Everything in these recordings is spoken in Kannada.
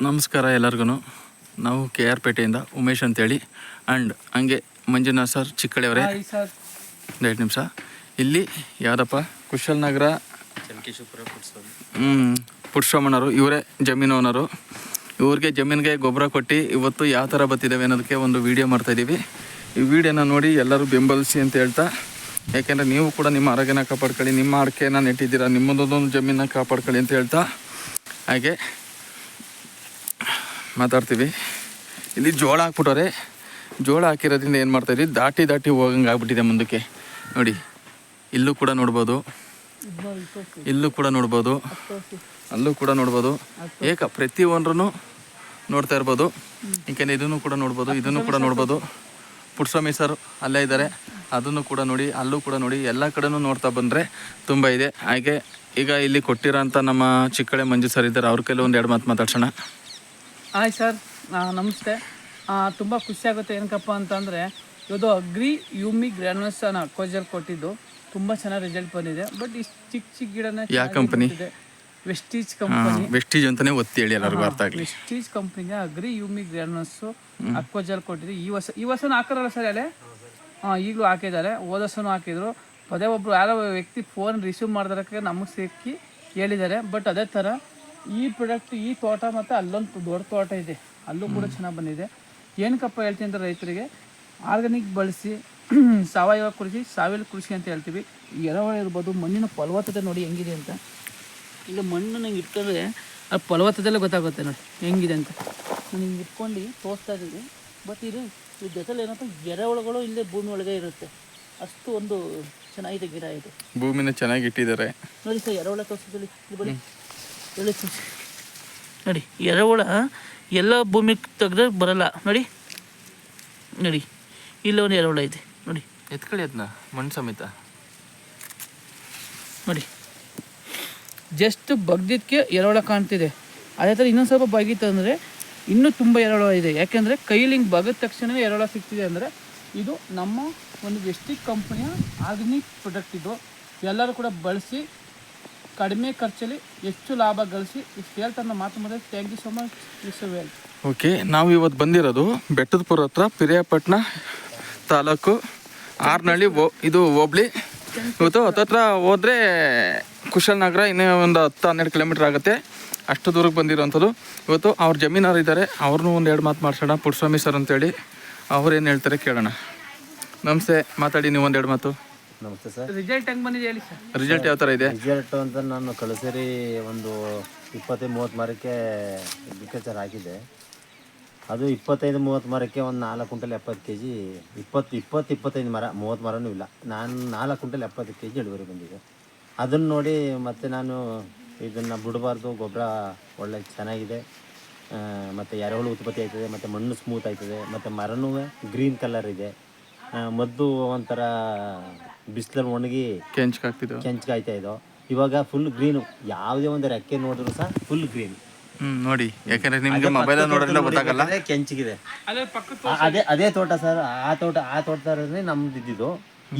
ನಮಸ್ಕಾರ ಎಲ್ಲರಿಗೂ. ನಾವು ಕೆ ಆರ್ ಪೇಟೆಯಿಂದ ಉಮೇಶ್ ಅಂತೇಳಿ ಆ್ಯಂಡ್ ಹಂಗೆ ಮಂಜುನಾಥ್ ಸರ್ ಚಿಕ್ಕಳ್ಳಿಯವರೇ. ಎರಡು ನಿಮಿಷ. ಇಲ್ಲಿ ಯಾರಪ್ಪ ಕುಶಾಲನಗರ ಪುರುಷಮ್ಮನವರು, ಇವರೇ ಜಮೀನು ಓನರು. ಇವ್ರಿಗೆ ಜಮೀನಿಗೆ ಗೊಬ್ಬರ ಕೊಟ್ಟು ಇವತ್ತು ಯಾವ ಥರ ಬತ್ತಿದ್ದಾವೆ ಅನ್ನೋದಕ್ಕೆ ಒಂದು ವೀಡಿಯೋ ಮಾಡ್ತಾಯಿದ್ದೀವಿ. ಈ ವಿಡಿಯೋನ ನೋಡಿ ಎಲ್ಲರೂ ಬೆಂಬಲಿಸಿ ಅಂತ ಹೇಳ್ತಾ, ಯಾಕೆಂದರೆ ನೀವು ಕೂಡ ನಿಮ್ಮ ಆರೋಗ್ಯನ ಕಾಪಾಡ್ಕೊಳ್ಳಿ, ನಿಮ್ಮ ಅಡಿಕೆನ ನೆಟ್ಟಿದ್ದೀರಾ, ನಿಮ್ಮದೊಂದು ಜಮೀನನ್ನ ಕಾಪಾಡ್ಕೊಳ್ಳಿ ಅಂತ ಹೇಳ್ತಾ ಹಾಗೆ ಮಾತಾಡ್ತೀವಿ. ಇಲ್ಲಿ ಜೋಳ ಹಾಕ್ಬಿಟ್ಟವ್ರೆ. ಜೋಳ ಹಾಕಿರೋದ್ರಿಂದ ಏನು ಮಾಡ್ತಾಯಿದ್ವಿ, ದಾಟಿ ಹೋಗಂಗೆ ಆಗ್ಬಿಟ್ಟಿದೆ ಮುಂದಕ್ಕೆ. ನೋಡಿ, ಇಲ್ಲೂ ಕೂಡ ನೋಡ್ಬೋದು, ಇಲ್ಲೂ ಕೂಡ ನೋಡ್ಬೋದು, ಅಲ್ಲೂ ಕೂಡ ನೋಡ್ಬೋದು. ಪ್ರತಿಯೊಂದ್ರೂ ನೋಡ್ತಾ ಇರ್ಬೋದು. ಏಕೆಂದರೆ ಇದನ್ನು ಕೂಡ ನೋಡ್ಬೋದು, ಇದನ್ನು ಕೂಡ ನೋಡ್ಬೋದು. ಪುಟ್ಸ್ವಾಮಿ ಸರ್ ಅಲ್ಲೇ ಇದ್ದಾರೆ, ಅದನ್ನು ಕೂಡ ನೋಡಿ, ಅಲ್ಲೂ ಕೂಡ ನೋಡಿ, ಎಲ್ಲ ಕಡೆನೂ ನೋಡ್ತಾ ಬಂದರೆ ತುಂಬ ಇದೆ. ಹಾಗೆ ಈಗ ಇಲ್ಲಿ ಕೊಟ್ಟಿರೋ ಅಂಥ ನಮ್ಮ ಚಿಕ್ಕಳೆ ಮಂಜು ಸರ್ ಇದ್ದಾರೆ, ಅವ್ರ ಕೈಲಿ ಒಂದು ಎರಡು ಮಾತು ಮಾತಾಡ್ಸೋಣ. ಹಾಯ್ ಸರ್, ನಮಸ್ತೆ. ತುಂಬ ಖುಷಿಯಾಗುತ್ತೆ. ಏನಕ್ಕಪ್ಪ ಅಂತಂದರೆ ಇದು ಅಗ್ರಿ ಯೂಮಿ ಗ್ರ್ಯಾನ್ಯುಲ್ಸ್ ಅಕ್ವಾಜಲ್ ಕೊಟ್ಟಿದ್ದು ತುಂಬ ಚೆನ್ನಾಗಿ ರಿಸಲ್ಟ್ ಬಂದಿದೆ. ಬಟ್ ಇಷ್ಟು ಚಿಕ್ಕ ಗಿಡನ ಯಾವ ಕಂಪನಿ? Vestige company. ವೆಸ್ಟೀಜ್ ಅಂತಲೇ ಒತ್ತಿ ಹೇಳಿ ಎಲ್ಲರಿಗೂ ಅರ್ಥ ಆಗಲಿ. ವೆಸ್ಟೀಜ್ ಕಂಪ್ನಿಗೆ ಅಗ್ರಿ ಯೂಮಿ ಗ್ರ್ಯಾನ್ಯುಲ್ಸ್ ಅಕ್ವಾಜಲ್ ಕೊಟ್ಟಿದ್ದು ಈ ವರ್ಷನೂ ಹಾಕಿರಲ್ಲ ಸರ್ ಅಲ್ಲೇ. ಈಗಲೂ ಹಾಕಿದ್ದಾರೆ, ಹೋದ ವರ್ಷನೂ ಹಾಕಿದ್ರು. ಅದೇ ಒಬ್ಬರು ಯಾರೋ ವ್ಯಕ್ತಿ ಫೋನ್ ರಿಸೀವ್ ಮಾಡಿದಕ್ಕೆ ನಮಗೆ ಸಿಕ್ಕಿ ಹೇಳಿದ್ದಾರೆ. ಬಟ್ ಅದೇ ಥರ ಈ ಪ್ರಾಡಕ್ಟ್, ಈ ತೋಟ ಮತ್ತು ಅಲ್ಲೊಂದು ದೊಡ್ಡ ತೋಟ ಇದೆ, ಅಲ್ಲೂ ಕೂಡ ಚೆನ್ನಾಗಿ ಬಂದಿದೆ. ಏನಕ್ಕಪ್ಪ ಹೇಳ್ತೀನಿ ಅಂದರೆ ರೈತರಿಗೆ ಆರ್ಗಾನಿಕ್ ಬಳಸಿ ಸಾವಯವ ಕೃಷಿ, ಸಾವಯವ ಕೃಷಿ ಅಂತ ಹೇಳ್ತೀವಿ. ಎರೆಹುಳ ಇರ್ಬೋದು, ಮಣ್ಣಿನ ಫಲವತ್ತತೆ ನೋಡಿ ಹೆಂಗಿದೆ ಅಂತ. ಈಗ ಮಣ್ಣು ನಂಗೆ ಇಟ್ಕೊಂಡ್ರೆ ಆ ಫಲವತ್ತತೆಲ್ಲ ಗೊತ್ತಾಗುತ್ತೆ ನೋಡಿ ಹೆಂಗಿದೆ ಅಂತ. ನಾನು ಹಿಂಗೆ ಇಟ್ಕೊಂಡು ತೋರಿಸ್ತಾ ಇದ್ದೀವಿ. ಬಟ್ ಇದ್ರ ಜೊತೆಲಿ ಏನಪ್ಪ, ಎರೆಹುಳಗಳು ಇಲ್ಲೇ ಭೂಮಿ ಒಳಗೆ ಇರುತ್ತೆ. ಅಷ್ಟು ಒಂದು ಚೆನ್ನಾಗಿದೆ ಗಿಡ ಇದು. ಭೂಮಿನ ಚೆನ್ನಾಗಿ ಇಟ್ಟಿದ್ದಾರೆ ನೋಡಿ ಸರ್. ಎರೆಹುಳ ತೋರಿಸಿದಲ್ಲಿ ಬನ್ನಿ, ಹೇಳಿ ನೋಡಿ. ಎರೆಹುಳ ಎಲ್ಲ ಭೂಮಿ ತೆಗೆದ್ರೆ ಬರಲ್ಲ ನೋಡಿ. ನೋಡಿ ಇಲ್ಲ ಒಂದು ಎರೆಹುಳ ಇದೆ ನೋಡಿ. ಎತ್ಕೊಳ್ಳಿ ಅದನ್ನ ಮಣ್ಣು ಸಮೇತ ನೋಡಿ. ಜಸ್ಟ್ ಬಗ್ದಿದ್ದಕ್ಕೆ ಎರೆಹುಳ ಕಾಣ್ತಿದೆ. ಅದೇ ಥರ ಇನ್ನೊಂದು ಸ್ವಲ್ಪ ಬಗ್ಗಿತ್ತು ಅಂದರೆ ಇನ್ನೂ ತುಂಬ ಎರೆಹುಳ ಇದೆ. ಯಾಕೆಂದರೆ ಕೈಲಿ ಹಿಂಗೆ ಬಗ್ದ ತಕ್ಷಣವೇ ಎರೆಹುಳ ಸಿಗ್ತಿದೆ ಅಂದರೆ ಇದು ನಮ್ಮ ಒಂದು ವೆಸ್ಟೀಜ್ ಕಂಪ್ನಿಯ ಆರ್ಗಾನಿಕ್ ಪ್ರಾಡಕ್ಟ್. ಇದು ಎಲ್ಲರೂ ಕೂಡ ಬಳಸಿ ಕಡಿಮೆ ಖರ್ಚಲ್ಲಿ ಹೆಚ್ಚು ಲಾಭ ಗಳಿಸಿ. ಇಷ್ಟು ಹೇಳ್ತಾನೆ ಮಾತು ಮಾಡಿದ್ರೆ thank you so much. Is well. Okay, ನಾವು ಇವತ್ತು ಬಂದಿರೋದು ಬೆಟ್ಟದಪುರ ಹತ್ರ, ಪಿರಿಯಾಪಟ್ಟಣ ತಾಲೂಕು, ಆರ್ನಹಳ್ಳಿ ಇದು ಹೋಬ್ಳಿ. ಇವತ್ತು ಹತ್ತತ್ರ ಹೋದರೆ ಕುಶಾಲನಗರ ಇನ್ನೂ ಒಂದು 10-12 ಕಿಲೋಮೀಟ್ರ್ ಆಗುತ್ತೆ. ಅಷ್ಟು ದೂರಕ್ಕೆ ಬಂದಿರೋವಂಥದ್ದು. ಇವತ್ತು ಅವ್ರ ಜಮೀನವ್ರು ಇದ್ದಾರೆ, ಅವ್ರನ್ನೂ ಒಂದು ಎರಡು ಮಾತು ಮಾಡಿಸೋಣ. ಪುಟ್ಸ್ವಾಮಿ ಸರ್ ಅಂತೇಳಿ ಅವ್ರು ಏನು ಹೇಳ್ತಾರೆ ಕೇಳೋಣ. ನಮಸ್ತೆ, ಮಾತಾಡಿ ನೀವು ಒಂದೆರಡು ಮಾತು. ನಮಸ್ತೆ ಸರ್. ರಿಸಲ್ಟ್ ಹೆಂಗೆ ಬಂದಿದೆ ಹೇಳಿ ಸರ್. ರಿಸಲ್ಟ್ ಯಾವ ಥರ ಇದೆ? ರಿಸಲ್ಟ್ ಅಂತ ನಾನು ಕಳಿಸಿರಿ ಒಂದು 25-30 ಮರಕ್ಕೆ ಅಗ್ರಿಕಲ್ಚರ್ ಹಾಕಿದೆ. ಅದು 25-30 ಮರಕ್ಕೆ ಒಂದು 4 ಕ್ವಿಂಟಲ್ 70 kg, 20-25 ಮರ, 30 ಮರನೂ ಇಲ್ಲ. ನಾನು 4 ಕ್ವಿಂಟಲ್ 70 kg ಇಳುವರಿ ಬಂದಿದೆ. ಅದನ್ನು ನೋಡಿ ಮತ್ತು ನಾನು ಇದನ್ನು ಬಿಡಬಾರ್ದು, ಗೊಬ್ಬರ ಒಳ್ಳೆ ಚೆನ್ನಾಗಿದೆ, ಮತ್ತು ಎರೆಹುಳು ಉತ್ಪತ್ತಿ ಆಯ್ತದೆ, ಮತ್ತು ಮಣ್ಣು ಸ್ಮೂತ್ ಆಯ್ತದೆ, ಮತ್ತು ಮರನೂ ಗ್ರೀನ್ ಕಲರ್ ಇದೆ. ಮದ್ದು ಒಂಥರ ಬಿಸಿಲಲ್ಲಿ ಒಣಗಿ ಕೆಂಚ್ಕಾಯ್ತಾ ಇದ್ದೋ, ಇವಾಗ ಫುಲ್ ಗ್ರೀನು. ಯಾವುದೇ ಒಂದು ರೆಕ್ಕೆ ನೋಡಿದ್ರು ಸಹ ಫುಲ್ ಗ್ರೀನ್ ನೋಡಿ. ಯಾಕಂದ್ರೆ ನಿಮಗೆ ಮೊಬೈಲ್ ನೋಡೋದ್ರಿಂದ ಗೊತ್ತಾಗಲ್ಲ, ಕೆಂಚಿಗಿದೆ. ಅದೇ ತೋಟ ಸರ್. ಆ ತೋಟದಲ್ಲಿ ನಮ್ದು ಇದ್ದಿದ್ದು.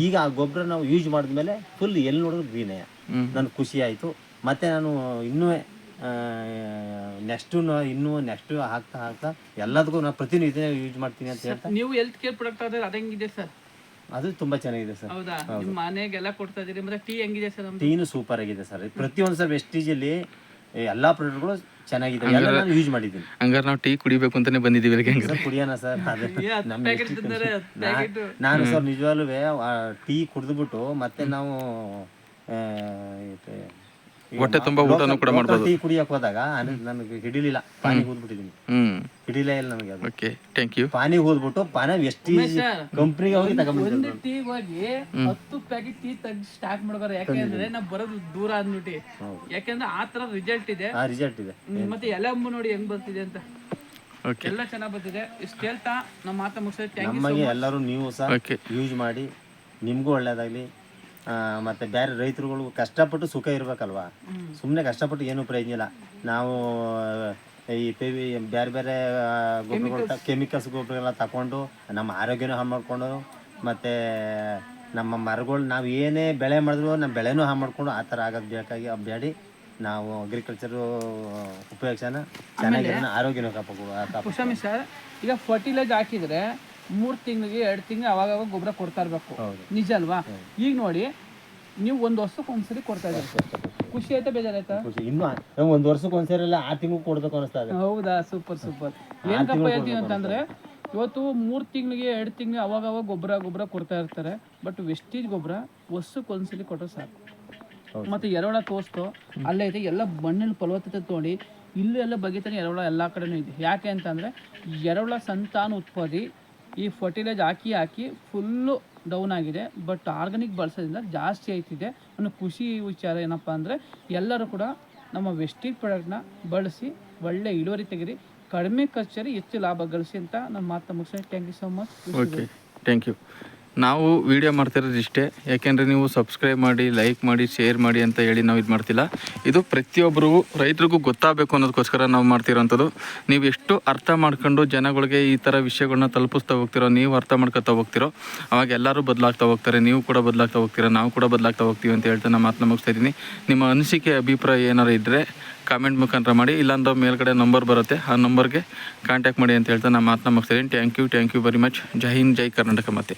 ಈಗ ಆ ಗೊಬ್ಬರ ನಾವು ಯೂಸ್ ಮಾಡಿದ್ಮೇಲೆ ಫುಲ್ ಎಲ್ಲಿ ನೋಡಿದ್ರು ಗ್ರೀನೇ. ನನಗೆ ಖುಷಿ ಆಯಿತು. ಮತ್ತು ನಾನು ಇನ್ನೂ ನೆಕ್ಸ್ಟು ಹಾಕ್ತಾ ಎಲ್ಲದಕ್ಕೂ ನಾನು ಪ್ರತಿನಿತ್ಯ ಯೂಸ್ ಮಾಡ್ತೀನಿ ಅಂತ ಹೇಳ್ತಾ. ನೀವು ಹೆಲ್ತ್ ಕೇರ್ ಪ್ರಾಡಕ್ಟ್ ಆದರೆ ಅದು ಹೆಂಗಿದೆ ಸರ್? ಅದು ತುಂಬಾ ಚೆನ್ನಾಗಿದೆ ಸರ್. ಹೌದಾ? ನಿಮ್ಮ ಮನೆಗೆಲ್ಲ ಕೊಡ್ತಾ ಇದೀರಿ. ಮತ್ತೆ ಟೀ ಹೆಂಗಿದೆ ಸರ್? ಟೀನು ಸೂಪರ್ ಆಗಿದೆ ಸರ್. ಪ್ರತಿಯೊಂದು ಸರ್ ವೆಸ್ಟೀಜಲ್ಲಿ ಎಲ್ಲಾ ಪ್ರಾಡಕ್ಟ್ಗಳು ಚೆನ್ನಾಗಿದೆ, ಎಲ್ಲ ನಾನು ಯೂಸ್ ಮಾಡಿದ್ದೀನಿ. ಹಂಗಾರೆ ನಾವು ಟೀ ಕುಡಿಬೇಕು ಅಂತಾನೆ ಬಂದಿದ್ದೀವಿ. ಕುಡಿಯೋಣ ಸರ್. ನಾನು ಸರ್ ನಿಜವಾಗ್ಲೂ ಟೀ ಕುಡಿದ್ಬಿಟ್ಟು ಮತ್ತೆ ನಾವು ಹೊಟ್ಟೆ ತುಂಬಾ ಊಟನೂ ಕೂಡ ಮಾಡ್ಬೋದು. ಟೀ ಕುಡಿಯಕ್ಕೆ ಹೋದಾಗ ನನಗೆ ಹಿಡಿಲಿಲ್ಲ, ಪಾನಿ ಹೋದ್ಬಿಟ್ಟಿದ್ದೀನಿ. ಹಿಡಿಲೇ ಇಲ್ಲ ನನಗೆ ಅದು. Okay, thank you. ಪಾನಿ ಹೋದ್ಬಿಟ್ಟು ಪಾನಿ ವೆಸ್ಟೀಜ್ ಕಂಪ್ನಿಗೆ ಹೋಗಿ ತಗೊಂಡ್ಬಿಟ್ಟು ಟೀ ಹೋಗಿ 10 ಪ್ಯಾಕೆಟ್ ಟೀ ತೆಗ್ದು ಸ್ಟಾರ್ಟ್ ಮಾಡೋರು. ಯಾಕೆಂದ್ರೆ ನಾವು ಬರೋದು ದೂರ ಅಂದ್ಬಿಟ್ಟು. ಯಾಕೆಂದ್ರೆ ಆ ತರ ರಿಸಲ್ಟ್ ಇದೆ. ಮತ್ತೆ ಎಲೆಂಬು ನೋಡಿ ಹೆಂಗ್ ಬರ್ತಿದೆ ಅಂತ. ಎಲ್ಲ ಚೆನ್ನಾಗ್ ಬರ್ತಿದೆ. ಇಷ್ಟು ಹೇಳ್ತಾ ನಮ್ಮ ಮಾತಾ ಮುಗಿಸಿದ್ರೆ ಥ್ಯಾಂಕ್ ಯು. ನಮಗೆ ಎಲ್ಲರೂ ನೀವು ಸಹ ಯೂಸ್ ಮಾಡಿ, ನಿಮ್ಗೂ ಒಳ್ಳೇದಾಗ್ಲಿ. ಮತ್ತು ಬೇರೆ ರೈತರುಗಳು ಕಷ್ಟಪಟ್ಟು ಸುಖ ಇರಬೇಕಲ್ವಾ. ಸುಮ್ಮನೆ ಕಷ್ಟಪಟ್ಟು ಏನೂ ಪ್ರಯೋಜನ ಇಲ್ಲ. ನಾವು ಈ ಬೇರೆ ಬೇರೆ ಗೊಬ್ಬರಗಳು, ಕೆಮಿಕಲ್ಸ್ ಗೊಬ್ಬರಗಳೆಲ್ಲ ತಗೊಂಡು ನಮ್ಮ ಆರೋಗ್ಯನೂ ಹಾಳು ಮಾಡಿಕೊಂಡು, ಮತ್ತು ನಮ್ಮ ಮರಗಳು ನಾವು ಏನೇ ಬೆಳೆ ಮಾಡಿದ್ರು ನಮ್ಮ ಬೆಳೆನೂ ಹಾಳು ಮಾಡಿಕೊಂಡು ಆ ಥರ ಆಗೋದು ಬೇಕಾಗಿ ಬೇಡಿ. ನಾವು ಅಗ್ರಿಕಲ್ಚರು ಉಪಯೋಗಿಸೋಣ ಚೆನ್ನಾಗಿರೋ ಆರೋಗ್ಯನೂ ಕಾಪಾಡು. ಕುಶಾಮಿ ಸರ್, ಈಗ ಫರ್ಟಿಲೈಸರ್ ಹಾಕಿದ್ರೆ 3 ತಿಂಗಳಿಗೆ 2 ತಿಂಗಳು ಅವಾಗ ಗೊಬ್ಬರ ಕೊಡ್ತಾ ಇರಬೇಕು, ನಿಜ ಅಲ್ವಾ? ಈಗ ನೋಡಿ ನೀವು 1 ವರ್ಷಕ್ಕೆ ಒಂದ್ಸರಿ ಕೊಡ್ತಾ ಇದ್ದೀರಿ. ಖುಷಿ ಆಯ್ತಾ ಬೇಜಾರಾಯ್ತಾ? ಇನ್ನು ನಾವು 1 ವರ್ಷಕ್ಕೆ ಒಂದ್ಸರಿ ಎಲ್ಲ 6 ತಿಂಗಳು ಕೊಡ್ಬೇಕು ಅನಿಸ್ತಾ ಇದೆ. ಹೌದಾ, ಸೂಪರ್ ಸೂಪರ್. ಏನಪ್ಪ ಹೇಳ್ತೀವಿ ಅಂತಂದ್ರೆ ಇವತ್ತು 3 ತಿಂಗಳಿಗೆ 2 ತಿಂಗಳು ಅವಾಗ ಗೊಬ್ಬರ ಕೊಡ್ತಾ ಇರ್ತಾರೆ. ಬಟ್ ವೆಸ್ಟೇಜ್ ಗೊಬ್ಬರ ವರ್ಷಕ್ಕೆ ಒಂದ್ಸಲಿ ಕೊಟ್ಟರೆ ಸಾಕು. ಮತ್ತೆ ಎರೆಹುಳ ತೋರಿಸ್ತು ಅಲ್ಲೇ ಐತೆ, ಎಲ್ಲ ಮಣ್ಣಿನ ಫಲವತ್ತತೆ ತೋಡಿ ಇಲ್ಲೂ ಎಲ್ಲ ಬಗೆತಾನೆ ಎರೆಹುಳ ಎಲ್ಲ ಕಡೆನೂ ಇದೆ. ಯಾಕೆ ಅಂತಂದರೆ ಎರೆಹುಳ ಸಂತಾನ ಉತ್ಪತ್ತಿ ಈ ಫರ್ಟಿಲೈಸರ್ ಹಾಕಿ ಫುಲ್ಲು ಡೌನ್ ಆಗಿದೆ. ಬಟ್ ಆರ್ಗಾನಿಕ್ ಬಳಸೋದ್ರಿಂದ ಜಾಸ್ತಿ ಆಯ್ತಿದೆ ಅನ್ನೋ ಖುಷಿ ವಿಚಾರ. ಏನಪ್ಪ ಅಂದರೆ ಎಲ್ಲರೂ ಕೂಡ ನಮ್ಮ ವೆಸ್ಟೇಜ್ ಪ್ರಾಡಕ್ಟ್ನ ಬಳಸಿ ಒಳ್ಳೆ ಇಳುವರಿ ತೆಗೀರಿ, ಕಡಿಮೆ ಖರ್ಚಲ್ಲಿ ಹೆಚ್ಚು ಲಾಭ ಗಳಿಸಿ ಅಂತ ನಮ್ಮ ಮಾತು ಮುಗಿಸ್ತೀನಿ. Thank you so much. Okay, thank you. ನಾವು ವೀಡಿಯೋ ಮಾಡ್ತಿರೋದು ಇಷ್ಟೇ, ಯಾಕೆಂದರೆ ನೀವು ಸಬ್ಸ್ಕ್ರೈಬ್ ಮಾಡಿ, ಲೈಕ್ ಮಾಡಿ, ಶೇರ್ ಮಾಡಿ ಅಂತ ಹೇಳಿ ನಾವು ಇದು ಮಾಡ್ತಿಲ್ಲ. ಇದು ಪ್ರತಿಯೊಬ್ಬರಿಗೂ ರೈತರಿಗೂ ಗೊತ್ತಾಗಬೇಕು ಅನ್ನೋದಕ್ಕೋಸ್ಕರ ನಾವು ಮಾಡ್ತಿರೋಂಥದ್ದು. ನೀವು ಎಷ್ಟು ಅರ್ಥ ಮಾಡ್ಕೊಂಡು ಜನಗಳಿಗೆ ಈ ಥರ ವಿಷಯಗಳನ್ನ ತಲುಪಿಸ್ತಾ ಹೋಗ್ತಿರೋ, ನೀವು ಅರ್ಥ ಮಾಡ್ಕೊತಾ ಹೋಗ್ತಿರೋ, ಅವಾಗ ಎಲ್ಲರೂ ಬದಲಾಗ್ತಾ ಹೋಗ್ತಾರೆ, ನೀವು ಕೂಡ ಬದಲಾಗ್ತಾ ಹೋಗ್ತೀರಾ, ನಾವು ಕೂಡ ಬದಲಾಗ್ತಾ ಹೋಗ್ತೀವಿ ಅಂತ ಹೇಳ್ತಾ ನಾನು ಮಾತನ್ನ ಮುಗಿಸ್ತಾ ಇದ್ದೀನಿ. ನಿಮ್ಮ ಅನಿಸಿಕೆ ಅಭಿಪ್ರಾಯ ಏನಾರು ಇದ್ದರೆ ಕಾಮೆಂಟ್ ಮುಖಾಂತರ ಮಾಡಿ, ಇಲ್ಲಾಂದ್ರೆ ಮೇಲ್ಗಡೆ ನಂಬರ್ ಬರುತ್ತೆ, ಆ ನಂಬರ್ಗೆ ಕಾಂಟ್ಯಾಕ್ಟ್ ಮಾಡಿ ಅಂತ ಹೇಳ್ತಾ ನಾನು ಮಾತನ್ನ ಮುಗಿಸ್ತಾ ಇದ್ದೀನಿ. Thank you very much. ಜೈ ಹಿಂದ್, ಜೈ ಕರ್ನಾಟಕ. ಮತ್ತೆ